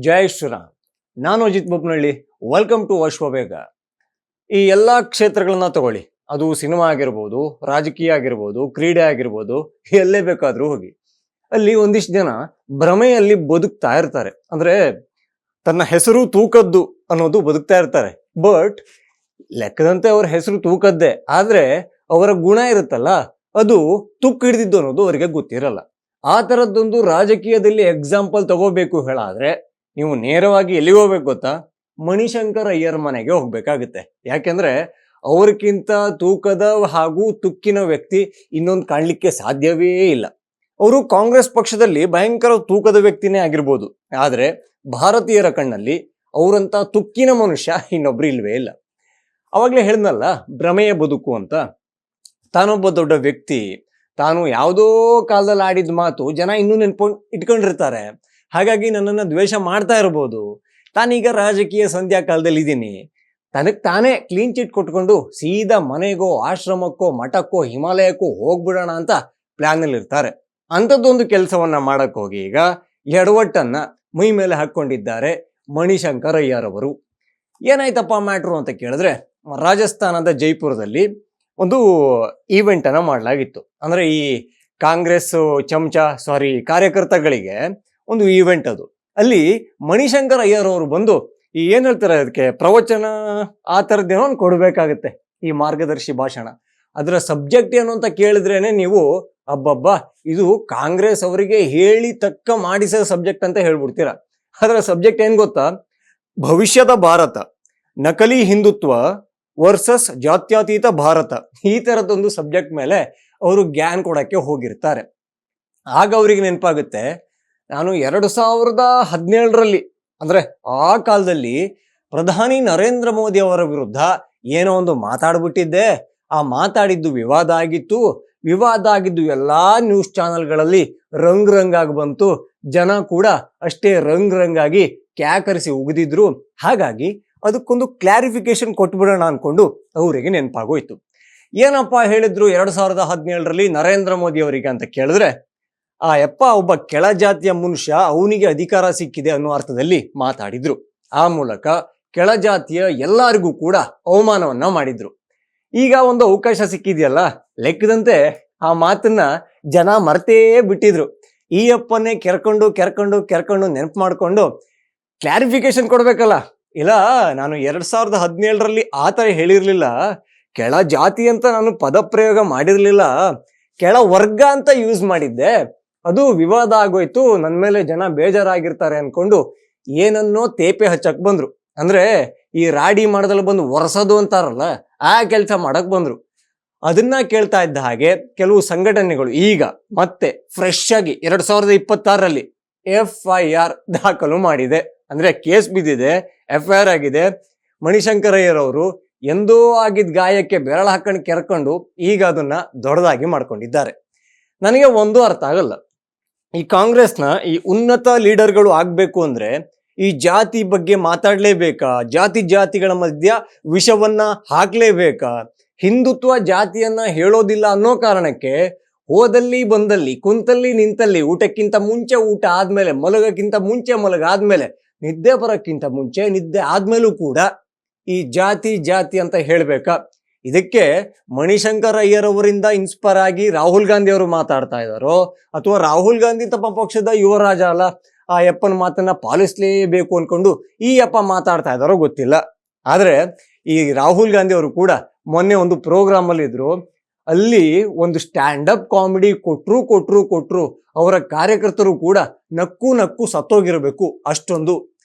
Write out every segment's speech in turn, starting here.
ಜೈ ಶ್ರೀರಾಮ್. ನಾನು Ajit Bopnalli. Welcome to Ashwavega. ಈ ಎಲ್ಲ ಕ್ಷೇತ್ರಗಳನ್ನ ತಗೊಳ್ಳಿ, ಅದು ಸಿನಿಮಾ ಆಗಿರ್ಬೋದು, ರಾಜಕೀಯ ಆಗಿರ್ಬೋದು, ಕ್ರೀಡೆ ಆಗಿರ್ಬೋದು, ಎಲ್ಲೇ ಬೇಕಾದ್ರೂ ಹೋಗಿ, ಅಲ್ಲಿ ಒಂದಿಷ್ಟು ಜನ ಭ್ರಮೆಯಲ್ಲಿ ಬದುಕ್ತಾ ಇರ್ತಾರೆ. ಅಂದ್ರೆ ತನ್ನ ಹೆಸರು ತೂಕದ್ದು ಅನ್ನೋದು ಬದುಕ್ತಾ ಇರ್ತಾರೆ. ಬಟ್ ಲೆಕ್ಕದಂತೆ ಅವ್ರ ಹೆಸರು ತೂಕದ್ದೇ, ಆದ್ರೆ ಅವರ ಗುಣ ಇರುತ್ತಲ್ಲ, ಅದು ತುಕ್ಕು ಹಿಡಿದಿದ್ದು ಅನ್ನೋದು ಅವರಿಗೆ ಗೊತ್ತಿರಲ್ಲ. ಆ ತರದ್ದೊಂದು ರಾಜಕೀಯದಲ್ಲಿ ಎಕ್ಸಾಂಪಲ್ ತಗೋಬೇಕು ಹೇಳಾದ್ರೆ ನೀವು ನೇರವಾಗಿ ಎಲ್ಲಿಗೆ ಹೋಗ್ಬೇಕು ಗೊತ್ತಾ? ಮಣಿಶಂಕರ್ ಅಯ್ಯರ್ ಮನೆಗೆ ಹೋಗ್ಬೇಕಾಗುತ್ತೆ. ಯಾಕೆಂದ್ರೆ ಅವ್ರಕ್ಕಿಂತ ತೂಕದ ಹಾಗೂ ತುಕ್ಕಿನ ವ್ಯಕ್ತಿ ಇನ್ನೊಂದು ಕಾಣ್ಲಿಕ್ಕೆ ಸಾಧ್ಯವೇ ಇಲ್ಲ. ಅವರು ಕಾಂಗ್ರೆಸ್ ಪಕ್ಷದಲ್ಲಿ ಭಯಂಕರ ತೂಕದ ವ್ಯಕ್ತಿನೇ ಆಗಿರ್ಬೋದು, ಆದ್ರೆ ಭಾರತೀಯರ ಕಣ್ಣಲ್ಲಿ ಅವರಂತ ತುಕ್ಕಿನ ಮನುಷ್ಯ ಇನ್ನೊಬ್ರು ಇಲ್ವೇ ಇಲ್ಲ. ಅವಾಗ್ಲೇ ಹೇಳಿದ್ನಲ್ಲ, ಭ್ರಮೆಯ ಬದುಕು ಅಂತ. ತಾನೊಬ್ಬ ದೊಡ್ಡ ವ್ಯಕ್ತಿ, ತಾನು ಯಾವುದೋ ಕಾಲದಲ್ಲಿ ಆಡಿದ ಮಾತು ಜನ ಇನ್ನೂ ಇಟ್ಕೊಂಡಿರ್ತಾರೆ, ಹಾಗಾಗಿ ನನ್ನನ್ನು ದ್ವೇಷ ಮಾಡ್ತಾ ಇರ್ಬೋದು. ತಾನೀಗ ರಾಜಕೀಯ ಸಂಧ್ಯಾ ಕಾಲದಲ್ಲಿ ಇದ್ದೀನಿ, ತನಗೆ ತಾನೇ ಕ್ಲೀನ್ ಚಿಟ್ ಕೊಟ್ಕೊಂಡು ಸೀದಾ ಮನೆಗೋ ಆಶ್ರಮಕ್ಕೋ ಮಠಕ್ಕೋ ಹಿಮಾಲಯಕ್ಕೋ ಹೋಗ್ಬಿಡೋಣ ಅಂತ ಪ್ಲಾನ್ ಅಲ್ಲಿ ಇರ್ತಾರೆ. ಅಂಥದ್ದೊಂದು ಕೆಲಸವನ್ನ ಮಾಡಕ್ ಹೋಗಿ ಈಗ ಎಡವಟ್ಟನ್ನ ಮೈ ಮೇಲೆ ಹಾಕೊಂಡಿದ್ದಾರೆ ಮಣಿಶಂಕರ್ ಅಯ್ಯರ್ ಅವರು. ಏನಾಯ್ತಪ್ಪ ಮ್ಯಾಟ್ರು ಅಂತ ಕೇಳಿದ್ರೆ, ರಾಜಸ್ಥಾನದ ಜೈಪುರದಲ್ಲಿ ಒಂದು ಈವೆಂಟ್ ಅನ್ನ ಮಾಡಲಾಗಿತ್ತು. ಅಂದ್ರೆ ಈ ಕಾಂಗ್ರೆಸ್ ಕಾರ್ಯಕರ್ತಗಳಿಗೆ ಒಂದು ಈವೆಂಟ್ ಅದು. ಅಲ್ಲಿ ಮಣಿಶಂಕರ್ ಅಯ್ಯರ್ ಅವರು ಬಂದು ಏನ್ ಹೇಳ್ತಾರೆ, ಅದಕ್ಕೆ ಪ್ರವಚನ ಆ ಥರದ್ದೇನೋ ಕೊಡ್ಬೇಕಾಗತ್ತೆ, ಈ ಮಾರ್ಗದರ್ಶಿ ಭಾಷಣ. ಅದರ ಸಬ್ಜೆಕ್ಟ್ ಏನು ಅಂತ ಕೇಳಿದ್ರೇನೆ ನೀವು ಅಬ್ಬಬ್ಬಾ, ಇದು ಕಾಂಗ್ರೆಸ್ ಅವರಿಗೆ ಹೇಳಿ ತಕ್ಕ ಮಾಡಿಸೋ ಸಬ್ಜೆಕ್ಟ್ ಅಂತ ಹೇಳ್ಬಿಡ್ತೀರ. ಅದರ ಸಬ್ಜೆಕ್ಟ್ ಏನ್ ಗೊತ್ತಾ? ಭವಿಷ್ಯದ ಭಾರತ, ನಕಲಿ ಹಿಂದುತ್ವ ವರ್ಸಸ್ ಜಾತ್ಯತೀತ ಭಾರತ. ಈ ತರದೊಂದು ಸಬ್ಜೆಕ್ಟ್ ಮೇಲೆ ಅವರು ಗ್ಯಾನ್ ಕೊಡಕ್ಕೆ ಹೋಗಿರ್ತಾರೆ. ಆಗ ಅವ್ರಿಗೆ ನೆನಪಾಗುತ್ತೆ, ನಾನು 2017ರಲ್ಲಿ ಅಂದ್ರೆ ಆ ಕಾಲದಲ್ಲಿ ಪ್ರಧಾನಿ ನರೇಂದ್ರ ಮೋದಿ ಅವರ ವಿರುದ್ಧ ಏನೋ ಒಂದು ಮಾತಾಡ್ಬಿಟ್ಟಿದ್ದೆ. ಆ ಮಾತಾಡಿದ್ದು ವಿವಾದ ಆಗಿತ್ತು. ವಿವಾದ ಆಗಿದ್ದು ಎಲ್ಲಾ ನ್ಯೂಸ್ ಚಾನೆಲ್ಗಳಲ್ಲಿ ರಂಗಾಗಿ ಬಂತು. ಜನ ಕೂಡ ಅಷ್ಟೇ ರಂಗಾಗಿ ಕ್ಯಾಕರಿಸಿ ಉಗಿದಿದ್ರು. ಹಾಗಾಗಿ ಅದಕ್ಕೊಂದು ಕ್ಲಾರಿಫಿಕೇಶನ್ ಕೊಟ್ಬಿಡೋಣ ಅನ್ಕೊಂಡು ಅವರಿಗೆ ನೆನಪಾಗೋಯ್ತು. ಏನಪ್ಪ ಹೇಳಿದ್ರು 2017ರಲ್ಲಿ ನರೇಂದ್ರ ಮೋದಿ ಅವರಿಗೆ ಅಂತ ಕೇಳಿದ್ರೆ, ಆ ಯಪ್ಪ ಒಬ್ಬ ಕೆಳಜಾತಿಯ ಮನುಷ್ಯ, ಅವನಿಗೆ ಅಧಿಕಾರ ಸಿಕ್ಕಿದೆ ಅನ್ನೋ ಅರ್ಥದಲ್ಲಿ ಮಾತಾಡಿದ್ರು. ಆ ಮೂಲಕ ಕೆಳಜಾತಿಯ ಎಲ್ಲರಿಗೂ ಕೂಡ ಅವಮಾನವನ್ನ ಮಾಡಿದ್ರು. ಈಗ ಒಂದು ಅವಕಾಶ ಸಿಕ್ಕಿದೆಯಲ್ಲ, ಲೆಕ್ಕದಂತೆ ಆ ಮಾತನ್ನ ಜನ ಮರ್ತೇ ಬಿಟ್ಟಿದ್ರು. ಈ ಅಪ್ಪನ್ನೇ ಕೆರ್ಕೊಂಡು ನೆನಪು ಮಾಡ್ಕೊಂಡು ಕ್ಲಾರಿಫಿಕೇಶನ್ ಕೊಡ್ಬೇಕಲ್ಲ. ಇಲ್ಲ, ನಾನು 2017ರಲ್ಲಿ ಆ ಥರ ಹೇಳಿರ್ಲಿಲ್ಲ, ಕೆಳ ಜಾತಿ ಅಂತ ನಾನು ಪದಪ್ರಯೋಗ ಮಾಡಿರ್ಲಿಲ್ಲ, ಕೆಳ ವರ್ಗ ಅಂತ ಯೂಸ್ ಮಾಡಿದ್ದೆ, ಅದು ವಿವಾದ ಆಗೋಯ್ತು, ನನ್ನ ಮೇಲೆ ಜನ ಬೇಜಾರಾಗಿರ್ತಾರೆ ಅನ್ಕೊಂಡು ಏನನ್ನೋ ತೇಪೆ ಹಚ್ಚಕ್ ಬಂದ್ರು. ಅಂದ್ರೆ ಈ ರಾಡಿ ಮಾಡದಲ್ಲಿ ಬಂದು ಒರೆಸೋದು ಅಂತಾರಲ್ಲ, ಆ ಕೆಲಸ ಮಾಡಕ್ ಬಂದ್ರು. ಅದನ್ನ ಕೇಳ್ತಾ ಇದ್ದ ಹಾಗೆ ಕೆಲವು ಸಂಘಟನೆಗಳು ಈಗ ಮತ್ತೆ ಫ್ರೆಶ್ ಆಗಿ 2026ರಲ್ಲಿ FIR ದಾಖಲು ಮಾಡಿದೆ. ಅಂದ್ರೆ ಕೇಸ್ ಬಿದ್ದಿದೆ, FIR ಆಗಿದೆ. ಮಣಿಶಂಕರ್ ಅಯ್ಯರ್ ಅವರು ಎಂದೋ ಆಗಿದ್ದ ಗಾಯಕ್ಕೆ ಬೆರಳ ಹಾಕೊಂಡು ಕೆರ್ಕೊಂಡು ಈಗ ಅದನ್ನ ದೊಡ್ಡದಾಗಿ ಮಾಡ್ಕೊಂಡಿದ್ದಾರೆ. ನನಗೆ ಒಂದು ಅರ್ಥ ಆಗಲ್ಲ, ಈ ಕಾಂಗ್ರೆಸ್ನ ಈ ಉನ್ನತ ಲೀಡರ್ಗಳು ಆಗ್ಬೇಕು ಅಂದ್ರೆ ಈ ಜಾತಿ ಬಗ್ಗೆ ಮಾತಾಡ್ಲೇಬೇಕಾ? ಜಾತಿಗಳ ಮಧ್ಯ ವಿಷವನ್ನ ಹಾಕ್ಲೇಬೇಕಾ? ಹಿಂದುತ್ವ ಜಾತಿಯನ್ನ ಹೇಳೋದಿಲ್ಲ ಅನ್ನೋ ಕಾರಣಕ್ಕೆ ಹೋದಲ್ಲಿ ಬಂದಲ್ಲಿ ಕುಂತಲ್ಲಿ ನಿಂತಲ್ಲಿ, ಊಟಕ್ಕಿಂತ ಮುಂಚೆ ಊಟ ಆದ್ಮೇಲೆ, ಮಲಗಕ್ಕಿಂತ ಮುಂಚೆ ಆದ್ಮೇಲೆ, ನಿದ್ದೆ ಬರೋಕ್ಕಿಂತ ಮುಂಚೆ ನಿದ್ದೆ ಆದ್ಮೇಲೂ ಕೂಡ ಈ ಜಾತಿ ಅಂತ ಹೇಳ್ಬೇಕಾ? ಇದಕ್ಕೆ ಮಣಿಶಂಕರ್ ಅಯ್ಯರ್ ಅವರಿಂದ ಇನ್ಸ್ಪೈರ್ ಆಗಿ ರಾಹುಲ್ ಗಾಂಧಿ ಅವರು ಮಾತಾಡ್ತಾ ಇದ್ದಾರೋ, ಅಥವಾ ರಾಹುಲ್ ಗಾಂಧಿ ತಮ್ಮ ಪಕ್ಷದ ಯುವರಾಜ ಅಲ್ಲ, ಆ ಯಪ್ಪನ ಮಾತನ್ನ ಪಾಲಿಸ್ಲೇಬೇಕು ಅನ್ಕೊಂಡು ಈ ಯಪ್ಪ ಮಾತಾಡ್ತಾ ಇದ್ದಾರೋ ಗೊತ್ತಿಲ್ಲ. ಆದ್ರೆ ಈ ರಾಹುಲ್ ಗಾಂಧಿ ಅವರು ಕೂಡ ಮೊನ್ನೆ ಒಂದು ಪ್ರೋಗ್ರಾಮ್ ಅಲ್ಲಿ ಇದ್ರು. ಅಲ್ಲಿ ಒಂದು ಸ್ಟ್ಯಾಂಡ್ ಅಪ್ ಕಾಮಿಡಿ ಕೊಟ್ರು. ಅವರ ಕಾರ್ಯಕರ್ತರು ಕೂಡ ನಕ್ಕು ಸತ್ತೋಗಿರಬೇಕು ಅಷ್ಟೊಂದು.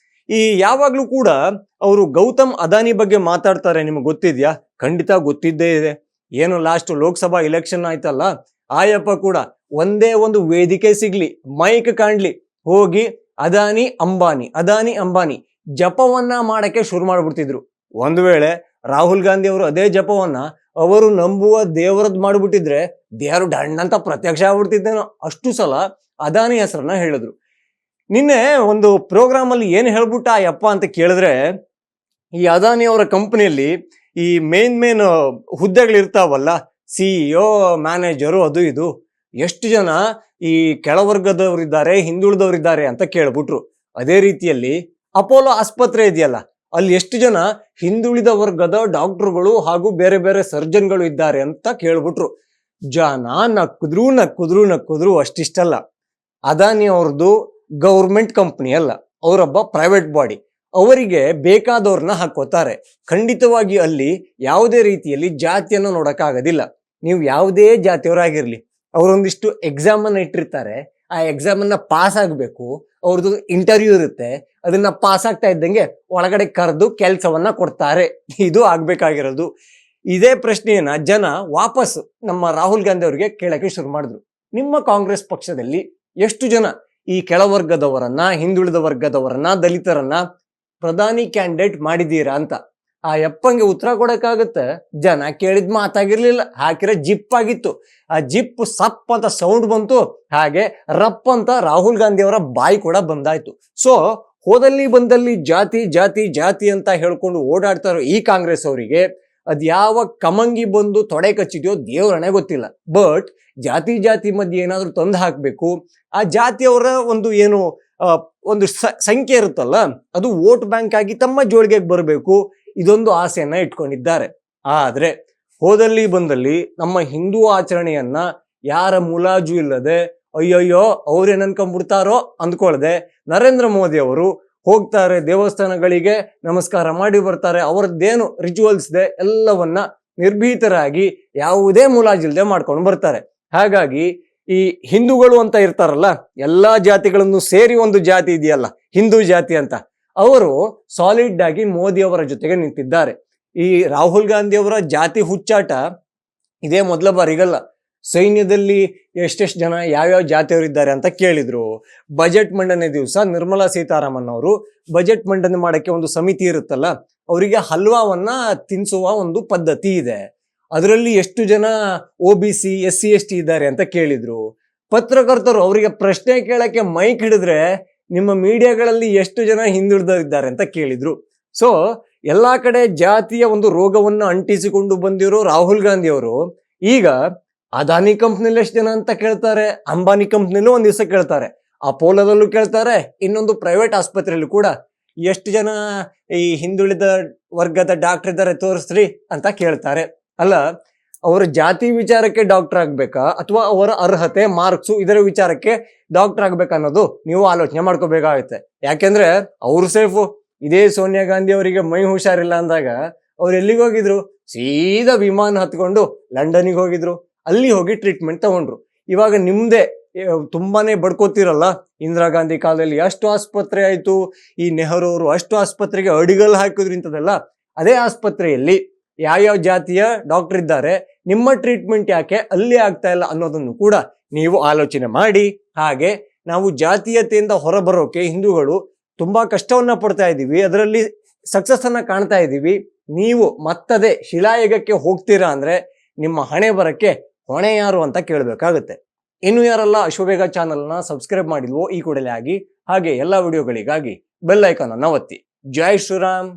ಈ ಯಾವಾಗ್ಲೂ ಕೂಡ ಅವರು ಗೌತಮ್ ಅದಾನಿ ಬಗ್ಗೆ ಮಾತಾಡ್ತಾರೆ, ನಿಮ್ಗೆ ಗೊತ್ತಿದ್ಯಾ? ಖಂಡಿತ ಗೊತ್ತಿದ್ದೇ ಇದೆ. ಏನು ಲಾಸ್ಟ್ ಲೋಕಸಭಾ ಎಲೆಕ್ಷನ್ ಆಯ್ತಲ್ಲ, ಆಯಪ್ಪ ಕೂಡ ಒಂದೇ ಒಂದು ವೇದಿಕೆ ಸಿಗ್ಲಿ, ಮೈಕ್ ಕಾಣ್ಲಿ, ಹೋಗಿ ಅದಾನಿ ಅಂಬಾನಿ ಜಪವನ್ನ ಮಾಡಕ್ಕೆ ಶುರು ಮಾಡ್ಬಿಡ್ತಿದ್ರು. ಒಂದು ವೇಳೆ ರಾಹುಲ್ ಗಾಂಧಿ ಅವರು ಅದೇ ಜಪವನ್ನ ಅವರು ನಂಬುವ ದೇವರದ್ ಮಾಡ್ಬಿಟ್ಟಿದ್ರೆ ದೇವರು ಡಣ್ಣಂತ ಪ್ರತ್ಯಕ್ಷ ಆಗ್ಬಿಡ್ತಿದ್ದೇನೋ, ಅಷ್ಟು ಸಲ ಅದಾನಿ ಹೆಸರನ್ನ ಹೇಳಿದ್ರು. ನಿನ್ನೆ ಒಂದು ಪ್ರೋಗ್ರಾಮ್ ಅಲ್ಲಿ ಏನ್ ಹೇಳ್ಬಿಟ್ಟ ಆ ಯಪ್ಪ ಅಂತ ಕೇಳಿದ್ರೆ, ಈ ಅದಾನಿ ಅವರ ಕಂಪನಿಯಲ್ಲಿ ಈ ಮೇನ್ ಹುದ್ದೆಗಳಿರ್ತಾವಲ್ಲ, CEO, ಮ್ಯಾನೇಜರು, ಅದು ಇದು, ಎಷ್ಟು ಜನ ಈ ಕೆಳವರ್ಗದವರಿದ್ದಾರೆ, ಹಿಂದುಳಿದವರಿದ್ದಾರೆ ಅಂತ ಕೇಳ್ಬಿಟ್ರು. ಅದೇ ರೀತಿಯಲ್ಲಿ ಅಪೋಲೋ ಆಸ್ಪತ್ರೆ ಇದೆಯಲ್ಲ, ಅಲ್ಲಿ ಎಷ್ಟು ಜನ ಹಿಂದುಳಿದ ವರ್ಗದ ಡಾಕ್ಟರ್ಗಳು ಹಾಗೂ ಬೇರೆ ಬೇರೆ ಸರ್ಜನ್ಗಳು ಇದ್ದಾರೆ ಅಂತ ಕೇಳ್ಬಿಟ್ರು. ಜನ ನಕ್ಕುದ್ರು ಅಷ್ಟಿಷ್ಟಲ್ಲ. ಅದಾನಿ ಅವ್ರದ್ದು ಗೌರ್ಮೆಂಟ್ ಕಂಪನಿ ಅಲ್ಲ, ಅವರೊಬ್ಬ ಪ್ರೈವೇಟ್ ಬಾಡಿ, ಅವರಿಗೆ ಬೇಕಾದವ್ರನ್ನ ಹಾಕೋತಾರೆ. ಖಂಡಿತವಾಗಿ ಅಲ್ಲಿ ಯಾವುದೇ ರೀತಿಯಲ್ಲಿ ಜಾತಿಯನ್ನು ನೋಡಕ್ಕಾಗೋದಿಲ್ಲ. ನೀವು ಯಾವುದೇ ಜಾತಿಯವರಾಗಿರ್ಲಿ, ಅವರೊಂದಿಷ್ಟು ಎಕ್ಸಾಮ್ ಅನ್ನ ಇಟ್ಟಿರ್ತಾರೆ, ಆ ಎಕ್ಸಾಮ್ ಅನ್ನ ಪಾಸ್ ಆಗ್ಬೇಕು, ಅವ್ರದ್ದು ಇಂಟರ್ವ್ಯೂ ಇರುತ್ತೆ, ಅದನ್ನ ಪಾಸ್ ಆಗ್ತಾ ಇದ್ದಂಗೆ ಒಳಗಡೆ ಕರೆದು ಕೆಲಸವನ್ನ ಕೊಡ್ತಾರೆ. ಇದು ಆಗ್ಬೇಕಾಗಿರೋದು. ಇದೇ ಪ್ರಶ್ನೆಯನ್ನ ಜನ ವಾಪಸ್ ನಮ್ಮ ರಾಹುಲ್ ಗಾಂಧಿ ಅವರಿಗೆ ಕೇಳಕ್ಕೆ ಶುರು ಮಾಡಿದ್ರು. ನಿಮ್ಮ ಕಾಂಗ್ರೆಸ್ ಪಕ್ಷದಲ್ಲಿ ಎಷ್ಟು ಜನ ಈ ಕೆಳವರ್ಗದವರನ್ನ, ಹಿಂದುಳಿದ ವರ್ಗದವರನ್ನ, ದಲಿತರನ್ನ ಪ್ರಧಾನಿ ಕ್ಯಾಂಡಿಡೇಟ್ ಮಾಡಿದೀರಾ ಅಂತ. ಆ ಯಪ್ಪಂಗೆ ಉತ್ತರ ಕೊಡಕ್ಕಾಗತ್ತೆ? ಜನ ಕೇಳಿದ್ ಮಾತಾಗಿರ್ಲಿಲ್ಲ, ಹಾಕಿರೋ ಜಿಪ್ ಆಗಿತ್ತು. ಆ ಜಿಪ್ ಸಪ್ ಅಂತ ಸೌಂಡ್ ಬಂತು, ಹಾಗೆ ರಪ್ ಅಂತ ರಾಹುಲ್ ಗಾಂಧಿ ಅವರ ಬಾಯಿ ಕೂಡ ಬಂದಾಯ್ತು. ಸೊ ಹೋದಲ್ಲಿ ಬಂದಲ್ಲಿ ಜಾತಿ ಜಾತಿ ಜಾತಿ ಅಂತ ಹೇಳ್ಕೊಂಡು ಓಡಾಡ್ತಾರೋ ಈ ಕಾಂಗ್ರೆಸ್ ಅವರಿಗೆ ಅದ್ಯಾವ ಕಮಂಗಿ ಬಂದು ತೊಡೆ ಕಚ್ಚಿದ್ಯೋ ದೇವ್ರನೇ ಗೊತ್ತಿಲ್ಲ. ಬಟ್ ಜಾತಿ ಜಾತಿ ಮಧ್ಯೆ ಏನಾದ್ರೂ ತಂದು ಹಾಕ್ಬೇಕು, ಆ ಜಾತಿಯವರ ಒಂದು ಏನು ಒಂದು ಸಂಖ್ಯೆ ಇರುತ್ತಲ್ಲ, ಅದು ವೋಟ್ ಬ್ಯಾಂಕ್ ಆಗಿ ತಮ್ಮ ಜೋಳಿಗೆ ಬರಬೇಕು, ಇದೊಂದು ಆಸೆಯನ್ನ ಇಟ್ಕೊಂಡಿದ್ದಾರೆ. ಆದ್ರೆ ಹೋದಲ್ಲಿ ಬಂದಲ್ಲಿ ನಮ್ಮ ಹಿಂದೂ ಆಚರಣೆಯನ್ನ ಯಾರ ಮುಲಾಜು ಇಲ್ಲದೆ, ಅಯ್ಯಯ್ಯೋ ಅವ್ರೇನ್ ಅನ್ಕೊಂಡ್ಬಿಡ್ತಾರೋ ಅಂದ್ಕೊಳ್ದೆ ನರೇಂದ್ರ ಮೋದಿ ಅವರು ಹೋಗ್ತಾರೆ, ದೇವಸ್ಥಾನಗಳಿಗೆ ನಮಸ್ಕಾರ ಮಾಡಿ ಬರ್ತಾರೆ, ಅವರದ್ದೇನು ರಿಚುವಲ್ಸ್ ಇದೆ ಎಲ್ಲವನ್ನ ನಿರ್ಭೀತರಾಗಿ ಯಾವುದೇ ಮುಲಾಜಿಲ್ದೆ ಮಾಡ್ಕೊಂಡು ಬರ್ತಾರೆ. ಹಾಗಾಗಿ ಈ ಹಿಂದೂಗಳು ಅಂತ ಇರ್ತಾರಲ್ಲ, ಎಲ್ಲಾ ಜಾತಿಗಳನ್ನು ಸೇರಿ ಒಂದು ಜಾತಿ ಇದೆಯಲ್ಲ ಹಿಂದೂ ಜಾತಿ ಅಂತ, ಅವರು ಸಾಲಿಡ್ ಆಗಿ ಮೋದಿ ಅವರ ಜೊತೆಗೆ ನಿಂತಿದ್ದಾರೆ. ಈ ರಾಹುಲ್ ಗಾಂಧಿ ಅವರ ಜಾತಿ ಹುಚ್ಚಾಟ ಇದೇ ಮೊದಲ ಬಾರಿಗಲ್ಲ. ಸೈನ್ಯದಲ್ಲಿ ಎಷ್ಟೆಷ್ಟು ಜನ ಯಾವ್ಯಾವ ಜಾತಿಯವರಿದ್ದಾರೆ ಅಂತ ಕೇಳಿದ್ರು. ಬಜೆಟ್ ಮಂಡನೆ ದಿವಸ ನಿರ್ಮಲಾ ಸೀತಾರಾಮನ್ ಅವರು ಬಜೆಟ್ ಮಂಡನೆ ಮಾಡಕ್ಕೆ ಒಂದು ಸಮಿತಿ ಇರುತ್ತಲ್ಲ, ಅವರಿಗೆ ಹಲ್ವಾವನ್ನ ತಿನ್ಸುವ ಒಂದು ಪದ್ಧತಿ ಇದೆ. ಅದರಲ್ಲಿ ಎಷ್ಟು ಜನ OBC SC ST ಇದ್ದಾರೆ ಅಂತ ಕೇಳಿದ್ರು. ಪತ್ರಕರ್ತರು ಅವರಿಗೆ ಪ್ರಶ್ನೆ ಕೇಳಕ್ಕೆ ಮೈಕ್ ಹಿಡಿದ್ರೆ ನಿಮ್ಮ ಮೀಡಿಯಾಗಳಲ್ಲಿ ಎಷ್ಟು ಜನ ಹಿಂದುಳಿದಿದ್ದಾರೆ ಅಂತ ಕೇಳಿದ್ರು. ಸೊ ಎಲ್ಲಾ ಕಡೆ ಜಾತಿಯ ಒಂದು ರೋಗವನ್ನ ಅಂಟಿಸಿಕೊಂಡು ಬಂದಿರೋ ರಾಹುಲ್ ಗಾಂಧಿ ಅವರು ಈಗ ಅದಾನಿ ಕಂಪ್ನಿಲಿ ಎಷ್ಟು ಜನ ಅಂತ ಕೇಳ್ತಾರೆ, ಅಂಬಾನಿ ಕಂಪ್ನಿಲೂ ಒಂದ್ ದಿವಸ ಕೇಳ್ತಾರೆ, ಅಪೋಲೋದಲ್ಲೂ ಕೇಳ್ತಾರೆ, ಇನ್ನೊಂದು ಪ್ರೈವೇಟ್ ಆಸ್ಪತ್ರೆಯಲ್ಲೂ ಕೂಡ ಎಷ್ಟು ಜನ ಈ ಹಿಂದುಳಿದ ವರ್ಗದ ಡಾಕ್ಟರ್ ಇದ್ದಾರೆ ತೋರಿಸ್ರಿ ಅಂತ ಕೇಳ್ತಾರೆ. ಅಲ್ಲ, ಅವರ ಜಾತಿ ವಿಚಾರಕ್ಕೆ ಡಾಕ್ಟರ್ ಆಗ್ಬೇಕಾ ಅಥವಾ ಅವರ ಅರ್ಹತೆ ಮಾರ್ಕ್ಸು ಇದರ ವಿಚಾರಕ್ಕೆ ಡಾಕ್ಟರ್ ಆಗ್ಬೇಕಾ ಅನ್ನೋದು ನೀವು ಆಲೋಚನೆ ಮಾಡ್ಕೋಬೇಕಾಗುತ್ತೆ. ಯಾಕೆಂದ್ರೆ ಅವ್ರು ಸೇಫು. ಇದೇ ಸೋನಿಯಾ ಗಾಂಧಿ ಅವರಿಗೆ ಮೈ ಹುಷಾರಿಲ್ಲ ಅಂದಾಗ ಅವ್ರು ಎಲ್ಲಿಗೆ ಹೋಗಿದ್ರು? ಸೀದಾ ವಿಮಾನ ಹತ್ಕೊಂಡು ಲಂಡನ್ಗೆ ಹೋಗಿದ್ರು, ಅಲ್ಲಿ ಹೋಗಿ ಟ್ರೀಟ್ಮೆಂಟ್ ತಗೊಂಡ್ರು. ಇವಾಗ ನಿಮ್ದೇ ತುಂಬಾನೇ ಬಡ್ಕೋತಿರಲ್ಲ, ಇಂದಿರಾ ಗಾಂಧಿ ಕಾಲದಲ್ಲಿ ಅಷ್ಟು ಆಸ್ಪತ್ರೆ ಆಯ್ತು, ಈ ನೆಹರು ಅವರು ಅಷ್ಟು ಆಸ್ಪತ್ರೆಗೆ ಅಡಿಗಲ್ ಹಾಕಿದ್ರು ಇಂಥದ್ದೆಲ್ಲ. ಅದೇ ಆಸ್ಪತ್ರೆಯಲ್ಲಿ ಯಾವ್ಯಾವ ಜಾತಿಯ ಡಾಕ್ಟರ್ ಇದ್ದಾರೆ, ನಿಮ್ಮ ಟ್ರೀಟ್ಮೆಂಟ್ ಯಾಕೆ ಅಲ್ಲಿ ಆಗ್ತಾ ಇಲ್ಲ ಅನ್ನೋದನ್ನು ಕೂಡ ನೀವು ಆಲೋಚನೆ ಮಾಡಿ. ಹಾಗೆ ನಾವು ಜಾತೀಯತೆಯಿಂದ ಹೊರಬರೋಕೆ ಹಿಂದೂಗಳು ತುಂಬಾ ಕಷ್ಟವನ್ನ ಪಡ್ತಾ ಇದ್ದೀವಿ, ಅದರಲ್ಲಿ ಸಕ್ಸಸ್ ಅನ್ನ ಕಾಣ್ತಾ ಇದ್ದೀವಿ. ನೀವು ಮತ್ತದೇ ಶಿಲಾಯುಗಕ್ಕೆ ಹೋಗ್ತೀರಾ ಅಂದ್ರೆ ನಿಮ್ಮ ಹಣೆ ಬರಕ್ಕೆ ಹೊಣೆ ಯಾರು ಅಂತ ಕೇಳಬೇಕಾಗುತ್ತೆ. ಇನ್ನು ಯಾರೆಲ್ಲ ಅಶ್ವವೇಗ ಚಾನಲ್ನ ಸಬ್ಸ್ಕ್ರೈಬ್ ಮಾಡಿಲ್ವೋ ಈ ಕೂಡಲೇ ಆಗಿ, ಹಾಗೆ ಎಲ್ಲ ವಿಡಿಯೋಗಳಿಗಾಗಿ ಬೆಲ್ ಐಕಾನ್ ಅನ್ನ ಒತ್ತಿ. ಜೈ ಶ್ರೀರಾಮ್.